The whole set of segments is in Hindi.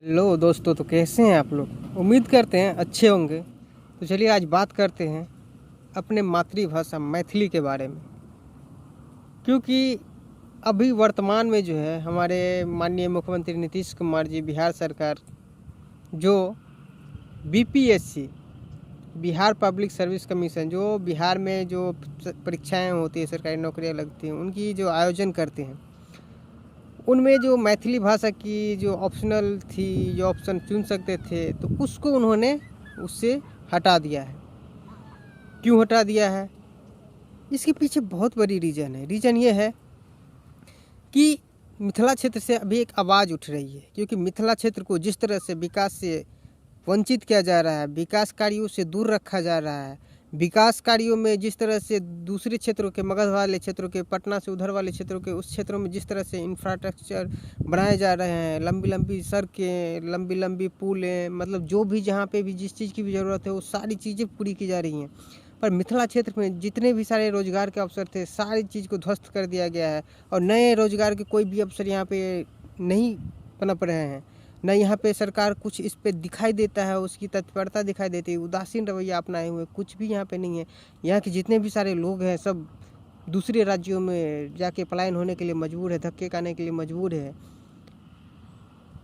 हेलो दोस्तों, तो कैसे हैं आप लोग। उम्मीद करते हैं अच्छे होंगे। तो चलिए आज बात करते हैं अपने मातृभाषा मैथिली के बारे में, क्योंकि अभी वर्तमान में जो है हमारे माननीय मुख्यमंत्री नीतीश कुमार जी, बिहार सरकार जो BPSC, Bihar public service commission, जो बिहार में जो परीक्षाएं होती है, सरकारी नौकरियां लगती हैं, उनकी जो आयोजन करते हैं, उनमें जो मैथिली भाषा की जो ऑप्शनल थी, जो ऑप्शन चुन सकते थे, तो उसको उन्होंने उससे हटा दिया है। क्यों हटा दिया है? इसके पीछे बहुत बड़ी रीज़न है। रीज़न ये है कि मिथिला क्षेत्र से अभी एक आवाज़ उठ रही है, क्योंकि मिथिला क्षेत्र को जिस तरह से विकास से वंचित किया जा रहा है, विकास कार्यों से दूर रखा जा रहा है, विकास कार्यों में जिस तरह से दूसरे क्षेत्रों के, मगध वाले क्षेत्रों के, पटना से उधर वाले क्षेत्रों के, उस क्षेत्रों में जिस तरह से इंफ्रास्ट्रक्चर बनाए जा रहे हैं, लंबी लंबी सड़कें, लंबी लंबी पुलें, मतलब जो भी जहाँ पे भी जिस चीज़ की भी ज़रूरत है वो सारी चीज़ें पूरी की जा रही हैं। पर मिथिला क्षेत्र में जितने भी सारे रोजगार के अवसर थे, सारी चीज़ को ध्वस्त कर दिया गया है और नए रोजगार के कोई भी अवसर यहाँ पे नहीं पनप रहे हैं। न यहाँ पे सरकार कुछ इस पे दिखाई देता है, उसकी तत्परता दिखाई देती है। उदासीन रवैया अपनाए हुए कुछ भी यहाँ पे नहीं है। यहाँ के जितने भी सारे लोग हैं सब दूसरे राज्यों में जाके पलायन होने के लिए मजबूर है, धक्के खाने के लिए मजबूर है।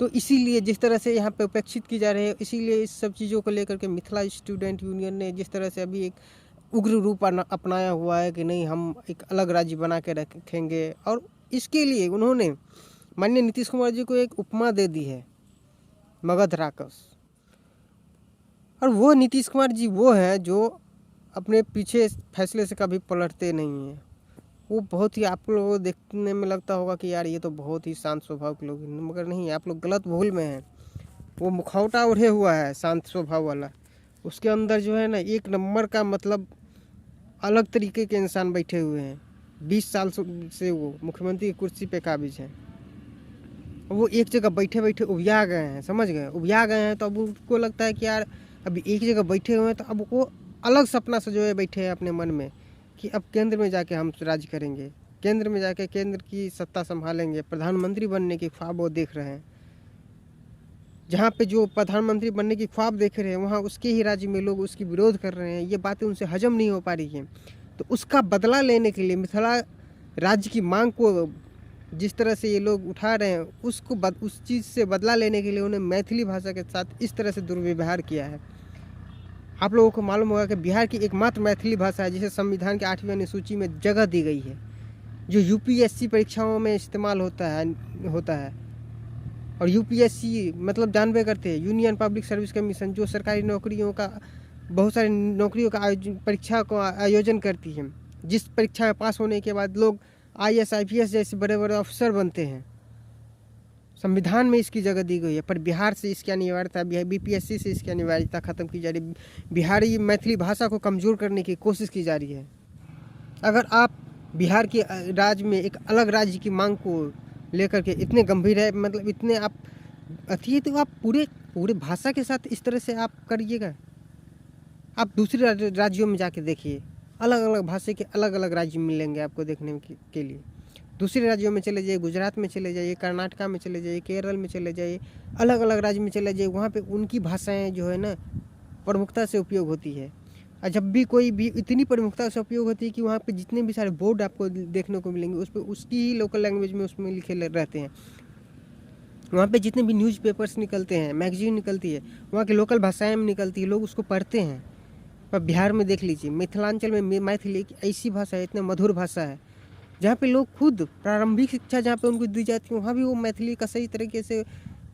तो इसीलिए जिस तरह से यहाँ पे उपेक्षित की जा रही है, इसीलिए इस सब चीज़ों को लेकर के मिथिला स्टूडेंट यूनियन ने जिस तरह से अभी एक उग्र रूप अपनाया हुआ है कि नहीं, हम एक अलग राज्य बना के रखेंगे। और इसके लिए उन्होंने माननीय नीतीश कुमार जी को एक उपमा दे दी है, मगध राक्षस। और वो नीतीश कुमार जी वो हैं जो अपने पीछे फैसले से कभी पलटते नहीं हैं। वो बहुत ही, आप लोगों को देखने में लगता होगा कि यार ये तो बहुत ही शांत स्वभाव के लोग हैं, मगर नहीं, आप लोग गलत भूल में हैं। वो मुखौटा ओढ़े हुआ है शांत स्वभाव वाला, उसके अंदर जो है ना एक नंबर का मतलब अलग तरीके के इंसान बैठे हुए हैं। 20 साल से वो मुख्यमंत्री की कुर्सी पे काबिज हैं। वो एक जगह बैठे बैठे उबिया गए हैं, समझ गए, उबिया गए हैं। तो अब उनको लगता है कि यार अभी एक जगह बैठे हुए हैं, तो अब वो अलग सपना सजोए बैठे हैं अपने मन में कि अब केंद्र में जाके हम राज करेंगे, केंद्र में जाके केंद्र की सत्ता संभालेंगे, प्रधानमंत्री बनने की ख्वाब वो देख रहे हैं। जहाँ पे जो प्रधानमंत्री बनने की ख्वाब देख रहे हैं, वहाँ उसके ही राज्य में लोग उसकी विरोध कर रहे हैं। ये बातें उनसे हजम नहीं हो पा रही हैं। तो उसका बदला लेने के लिए, मिथिला राज्य की मांग को जिस तरह से ये लोग उठा रहे हैं, उसको उस चीज़ से बदला लेने के लिए उन्हें मैथिली भाषा के साथ इस तरह से दुर्व्यवहार किया है। आप लोगों को मालूम होगा कि बिहार की एकमात्र मैथिली भाषा है जिसे संविधान के 8वीं अनुसूची में जगह दी गई है, जो यूपीएससी परीक्षाओं में इस्तेमाल होता है। और यूपीएससी मतलब जानबे करते हैं, यूनियन पब्लिक सर्विस कमीशन, जो सरकारी नौकरियों का, बहुत सारी नौकरियों का परीक्षा को आयोजन करती है, जिस परीक्षा में पास होने के बाद लोग आईएएस आईपीएस जैसे बड़े बड़े अफसर बनते हैं। संविधान में इसकी जगह दी गई है, पर बिहार से इसकी अनिवार्यता, बीपीएससी से इसकी अनिवार्यता ख़त्म की जा रही है। बिहारी मैथिली भाषा को कमज़ोर करने की कोशिश की जा रही है। अगर आप बिहार के राज्य में एक अलग राज्य की मांग को लेकर के इतने गंभीर है, मतलब इतने आप अथी, तो आप पूरे भाषा के साथ इस तरह से आप करिएगा। आप दूसरे राज्यों में जाके देखिए, अलग अलग भाषा के अलग अलग राज्य मिलेंगे आपको देखने के लिए। दूसरे राज्यों में चले जाइए, गुजरात में चले जाइए, कर्नाटका में चले जाइए, केरल में चले जाइए, अलग अलग राज्य में चले जाइए, वहाँ पे उनकी भाषाएं जो है ना प्रमुखता से उपयोग होती है। और जब भी कोई भी इतनी प्रमुखता से उपयोग होती है कि वहाँ पे जितने भी सारे बोर्ड आपको देखने को मिलेंगे, उस पर उसकी ही लोकल लैंग्वेज में उसमें लिखे रहते हैं। वहाँ पे जितने भी न्यूज़पेपर्स निकलते हैं, मैगजीन निकलती है, वहाँ की लोकल भाषाएं में निकलती है, लोग उसको पढ़ते हैं। पर बिहार में देख लीजिए, मिथिलांचल में मैथिली एक ऐसी भाषा है, इतने मधुर भाषा है, जहाँ पे लोग खुद प्रारंभिक शिक्षा जहाँ पे उनको दी जाती है, वहाँ भी वो मैथिली का सही तरीके से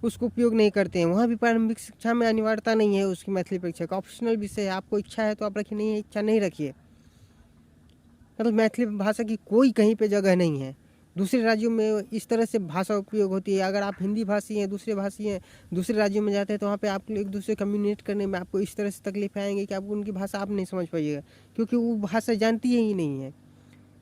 उसको उपयोग नहीं करते हैं। वहाँ भी प्रारंभिक शिक्षा में अनिवार्यता नहीं है उसकी मैथिली परीक्षा का, ऑप्शनल विषय है। आपको इच्छा है तो आप रखिए, नहीं है इच्छा नहीं रखिए। मतलब मैथिली भाषा की कोई कहीं पे जगह नहीं है। दूसरे राज्यों में इस तरह से भाषा उपयोग होती है। अगर आप हिंदी भाषी हैं, दूसरे भाषी हैं, दूसरे राज्यों में जाते हैं, तो वहाँ पे आप एक दूसरे कम्युनिकेट करने में आपको इस तरह से तकलीफ आएंगे कि आपको उनकी भाषा आप नहीं समझ पाइएगा, क्योंकि वो भाषा जानती ही नहीं है।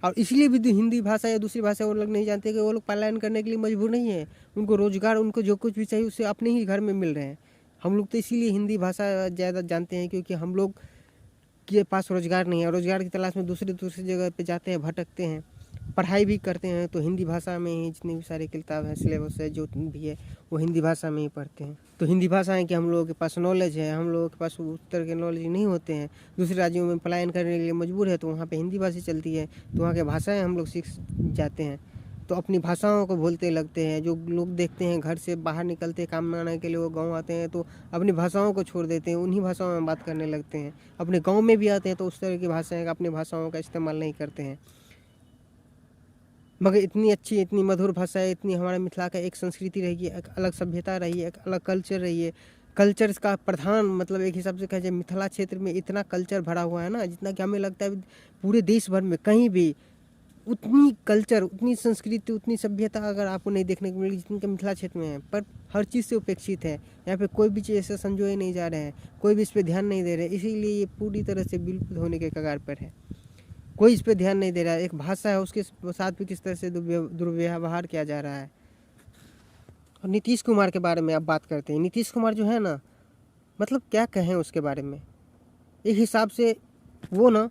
और इसलिए भी हिंदी भाषा या दूसरी भाषा वो लोग नहीं जानते कि वो लोग पलायन करने के लिए मजबूर नहीं है। उनको रोजगार, उनको जो कुछ भी चाहिए उससे अपने ही घर में मिल रहे हैं। हम लोग तो इसीलिए हिंदी भाषा ज़्यादा जानते हैं, क्योंकि हम लोग के पास रोजगार नहीं है। रोजगार की तलाश में दूसरी जगह पे जाते हैं, भटकते हैं। पढ़ाई भी करते हैं तो हिंदी भाषा में ही, जितनी भी सारी किताब है, सिलेबस है, जो भी है वो हिंदी भाषा में ही पढ़ते हैं। तो हिंदी भाषा है कि हम लोगों के पास नॉलेज है, हम लोगों के पास उस तरह के नॉलेज नहीं होते हैं, दूसरे राज्यों में पलायन करने के लिए मजबूर है, तो वहाँ पे हिंदी भाषा चलती है, तो वहाँ की भाषाएँ हम लोग सीख जाते हैं, तो अपनी भाषाओं को भूलते लगते हैं। जो लोग देखते हैं घर से बाहर निकलते काम में आने के लिए, वो गाँव आते हैं तो अपनी भाषाओं को छोड़ देते हैं, उन्हीं भाषाओं में बात करने लगते हैं। अपने गाँव में भी आते हैं तो उस तरह की भाषाएँ अपनी भाषाओं का इस्तेमाल नहीं करते हैं। मगर इतनी अच्छी, इतनी मधुर भाषा है, इतनी हमारे मिथिला का एक संस्कृति रही है, एक अलग सभ्यता रही है, एक अलग कल्चर रही है। कल्चर का प्रधान मतलब एक हिसाब से कहा जाए, मिथिला क्षेत्र में इतना कल्चर भरा हुआ है ना, जितना कि हमें लगता है पूरे देश भर में कहीं भी उतनी कल्चर, उतनी संस्कृति, उतनी सभ्यता अगर आपको नहीं देखने को मिलेगी जितनी कि मिथिला क्षेत्र में है। पर हर चीज़ से उपेक्षित है, यहाँ पे कोई भी चीज़ ऐसे संजोए नहीं जा रहे हैं, कोई भी इस पर ध्यान नहीं दे रहे, इसीलिए ये पूरी तरह से विलुप्त होने के कगार पर है। कोई इस पे ध्यान नहीं दे रहा है। एक भाषा है, उसके साथ भी किस तरह से दुर्व्यवहार किया जा रहा है। और नीतीश कुमार के बारे में अब बात करते हैं। नीतीश कुमार जो है ना, मतलब क्या कहें उसके बारे में। एक हिसाब से वो ना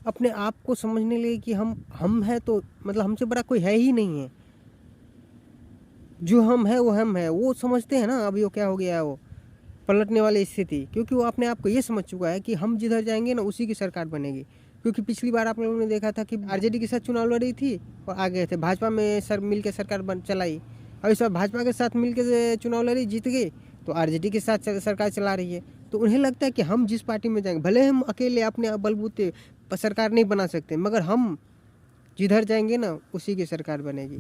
अपने आप को समझने लगे कि हम है, तो मतलब हमसे बड़ा कोई है ही नहीं है, जो हम है वो हम है, वो समझते हैं ना। अभी वो क्या हो गया है, वो पलटने वाली स्थिति, क्योंकि वो अपने आप को ये समझ चुका है कि हम जिधर जाएंगे ना उसी की सरकार बनेगी। क्योंकि पिछली बार आप लोगों ने देखा था कि आरजेडी के साथ चुनाव लड़ी थी और आ गए थे, भाजपा में मिल के सरकार चलाई। और इस बार भाजपा के साथ मिल के चुनाव लड़ी, जीत गई, तो आरजेडी के साथ सरकार चला रही है। तो उन्हें लगता है कि हम जिस पार्टी में जाएंगे, भले हम अकेले अपने बलबूते पर सरकार नहीं बना सकते, मगर हम जिधर जाएंगे ना उसी की सरकार बनेगी।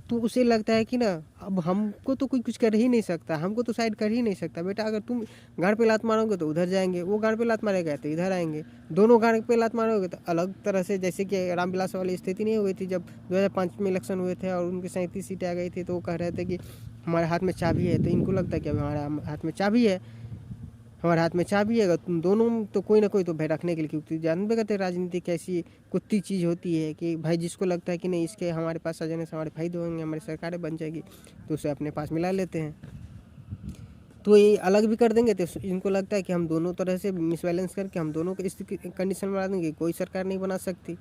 तो उसे लगता है कि ना अब हमको तो कोई कुछ कर ही नहीं सकता, हमको तो साइड कर ही नहीं सकता। बेटा अगर तुम गाड़ पे लात मारोगे तो उधर जाएंगे, वो गाड़ पे लात मारेगा तो इधर आएंगे, दोनों गाड़ पे लात मारोगे तो अलग तरह से। जैसे कि रामविलास वाली स्थिति नहीं हुई थी जब 2005 में इलेक्शन हुए थे और उनकी 37 सीटें आ गई थी, तो वो कह रहे थे कि हमारे हाथ में चाबी है। तो इनको लगता है कि हमारे हाथ में चाबी है, हमारे हाथ में चाबी है, अगर तुम दोनों तो कोई ना कोई तो भाई रखने के लिए। क्योंकि जानते कहते राजनीति कैसी कुत्ती चीज़ होती है कि भाई जिसको लगता है कि नहीं इसके हमारे पास आ जाने से हमारे फायदे होंगे, हमारी सरकारें बन जाएगी, तो उसे अपने पास मिला लेते हैं। तो ये अलग भी कर देंगे तो इनको लगता है कि हम दोनों तरह से मिसबैलेंस करके हम दोनों को इस कंडीशन बना देंगे, कोई सरकार नहीं बना सकती।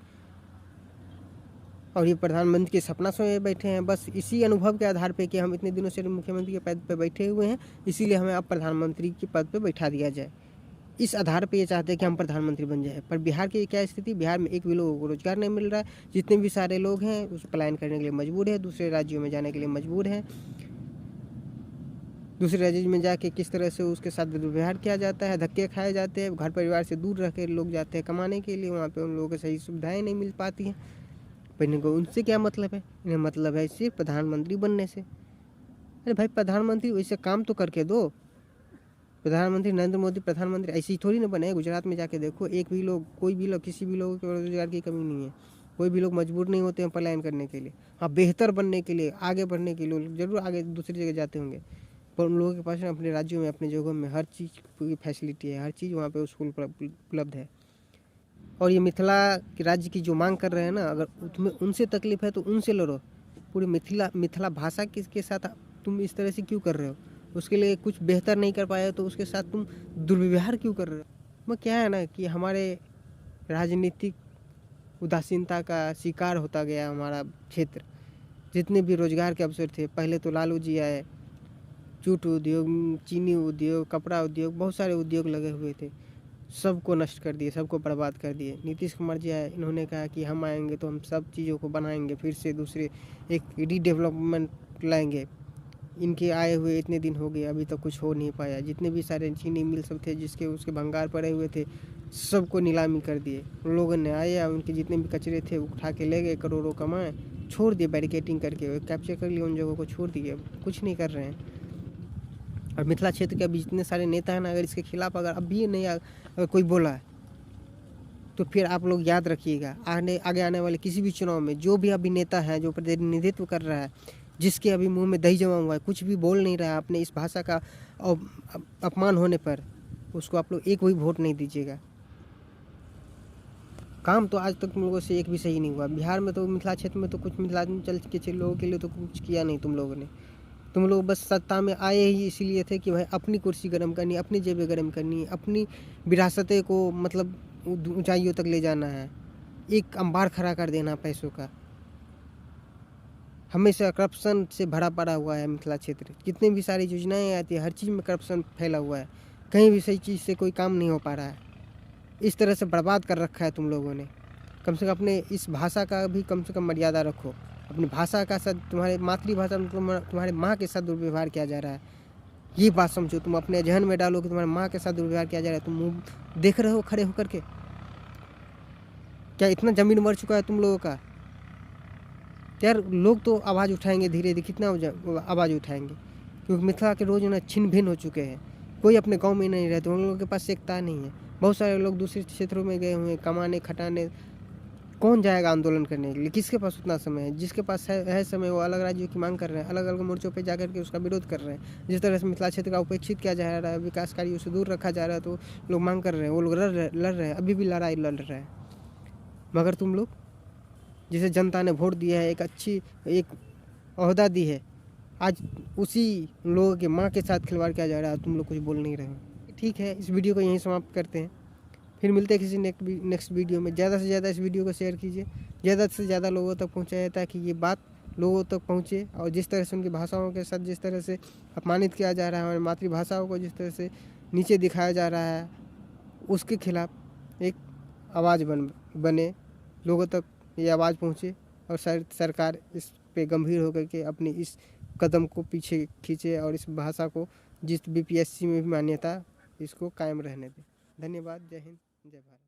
और ये प्रधानमंत्री के सपना सोए बैठे हैं, बस इसी अनुभव के आधार पे कि हम इतने दिनों से मुख्यमंत्री के पद पे बैठे हुए हैं, इसीलिए हमें अब प्रधानमंत्री के पद पे बैठा दिया जाए। इस आधार पे ये चाहते हैं कि हम प्रधानमंत्री बन जाए। पर बिहार की क्या स्थिति, बिहार में एक भी लोगों को रोजगार नहीं मिल रहा है। जितने भी सारे लोग हैं उस पलायन करने के लिए मजबूर है, दूसरे राज्यों में जाने के लिए मजबूर हैं। दूसरे राज्य में जाके किस तरह से उसके साथ दुर्व्यवहार किया जाता है, धक्के खाए जाते हैं, घर परिवार से दूर रह के लोग जाते हैं कमाने के लिए, वहाँ पे उन लोगों को सही सुविधाएं नहीं मिल पाती हैं। पर इनको उनसे क्या मतलब है, इन्हें मतलब है सिर्फ प्रधानमंत्री बनने से। अरे भाई प्रधानमंत्री वैसे काम तो करके दो। प्रधानमंत्री नरेंद्र मोदी प्रधानमंत्री ऐसे ही थोड़ी ना बने। गुजरात में जाके देखो, एक भी लोग, कोई भी लोग, किसी भी लोगों को रोजगार की कमी नहीं है, कोई भी लोग मजबूर नहीं होते हैं पलायन करने के लिए। हाँ, बेहतर बनने के लिए, आगे बढ़ने के लिए जरूर आगे दूसरी जगह जाते होंगे, पर उन लोगों के पास अपने राज्यों में, अपने जगहों में हर चीज़ की फैसिलिटी है, हर चीज़ वहाँ पे स्कूल उपलब्ध है। और ये मिथिला के राज्य की जो मांग कर रहे हैं ना, अगर तुम्हें उनसे तकलीफ है तो उनसे लड़ो। पूरी मिथिला भाषा के साथ तुम इस तरह से क्यों कर रहे हो? उसके लिए कुछ बेहतर नहीं कर पाए तो उसके साथ तुम दुर्व्यवहार क्यों कर रहे हो? वो क्या है ना कि हमारे राजनीतिक उदासीनता का शिकार होता गया हमारा क्षेत्र। जितने भी रोजगार के अवसर थे, पहले तो लालू जी आए, जूट उद्योग, चीनी उद्योग, कपड़ा उद्योग, बहुत सारे उद्योग लगे हुए थे, सबको नष्ट कर दिए, सबको बर्बाद कर दिए। नीतीश कुमार जी आए, इन्होंने कहा कि हम आएंगे तो हम सब चीज़ों को बनाएंगे, फिर से दूसरे एक रीडेवलपमेंट लाएंगे। इनके आए हुए इतने दिन हो गए, अभी तक कुछ हो नहीं पाया। जितने भी सारे चीनी मिल सब थे जिसके उसके भंगार पड़े हुए थे, सबको नीलामी कर दिए। उन लोगों ने आया, उनके जितने भी कचरे थे उठा के ले गए, करोड़ों कमाए, छोड़ दिए बैरिकेटिंग करके, कैप्चर कर लिए उन जगहों को, छोड़ दिए, कुछ नहीं कर रहे हैं। और मिथिला क्षेत्र के अभी जितने सारे नेता हैं ना, अगर इसके खिलाफ अगर अभी नहीं अगर कोई बोला है तो फिर आप लोग याद रखिएगा, आगे आने वाले किसी भी चुनाव में जो भी अभी नेता है, जो प्रतिनिधित्व कर रहा है, जिसके अभी मुंह में दही जमा हुआ है, कुछ भी बोल नहीं रहा है अपने इस भाषा का अपमान होने पर, उसको आप लोग एक भी वोट नहीं दीजिएगा। काम तो आज तक तुम लोगों से एक भी सही नहीं हुआ। बिहार में तो, मिथिला क्षेत्र में तो कुछ मिथिलांचल के लोगों के लिए तो कुछ किया नहीं तुम लोगों ने। तुम लोग बस सत्ता में आए ही इसीलिए थे कि भाई अपनी कुर्सी गर्म करनी, अपनी जेबें गर्म करनी, अपनी विरासतें को मतलब ऊंचाइयों तक ले जाना है। एक अंबार खड़ा कर देना पैसों का। हमेशा करप्शन से भरा पड़ा हुआ है मिथिला क्षेत्र। जितनी भी सारी योजनाएं आती है हर चीज़ में करप्शन फैला हुआ है, कहीं भी सही चीज़ से कोई काम नहीं हो पा रहा है। इस तरह से बर्बाद कर रखा है तुम लोगों ने। कम से कम अपने इस भाषा का भी कम से कम मर्यादा रखो। अपनी भाषा का साथ, तुम्हारे मातृभाषा में तुम्हारे माँ के साथ दुर्व्यवहार किया जा रहा है, ये बात समझो। तुम अपने जहन में डालो कि तुम्हारे माँ के साथ दुर्व्यवहार किया जा रहा है। तुम मुँह देख रहे हो खड़े होकर के? क्या इतना ज़मीन मर चुका है तुम लोगों का? यार लोग तो आवाज़ उठाएंगे धीरे धीरे, कितना आवाज़ उठाएंगे, क्योंकि मिथिला के रोज ना छिन्न भिन्न हो चुके हैं। कोई अपने गांव में नहीं रहते, उन लोगों के पास एकता नहीं है। बहुत सारे लोग दूसरे क्षेत्रों में गए हुए हैं कमाने खटाने। कौन जाएगा आंदोलन करने के लिए? किसके पास उतना समय है? जिसके पास है समय वो अलग राज्यों की मांग कर रहे हैं, अलग अलग मोर्चों पे जाकर के उसका विरोध कर रहे हैं। जिस तरह से मिथिला क्षेत्र का उपेक्षित किया जा रहा है, विकास कार्यों से दूर रखा जा रहा है, तो लोग मांग कर रहे हैं, वो लोग लड़ रहे हैं, अभी भी लड़ाई लड़ रहे हैं। मगर तुम लोग, जिसे जनता ने वोट दिया है, एक ओहदा दी है, आज उसी लोगों के माँ के साथ खिलवाड़ किया जा रहा है। तुम लोग कुछ बोल नहीं रहे हो। ठीक है, इस वीडियो को यहीं समाप्त करते हैं, फिर मिलते हैं किसी नेक्स्ट वीडियो में। ज़्यादा से ज़्यादा इस वीडियो को शेयर कीजिए, ज़्यादा से ज़्यादा लोगों तक पहुँचाइए, ताकि ये बात लोगों तक पहुँचे। और जिस तरह से उनकी भाषाओं के साथ जिस तरह से अपमानित किया जा रहा है, हमारी मातृभाषाओं को जिस तरह से नीचे दिखाया जा रहा है, उसके खिलाफ एक आवाज़ बने, लोगों तक ये आवाज़ पहुँचे, और सरकार इस पे गंभीर होकर के अपनी इस कदम को पीछे खींचे, और इस भाषा को जिस BPSC में भी मान्यता, इसको कायम रहने दें। धन्यवाद। जय हिंद, जय भारत।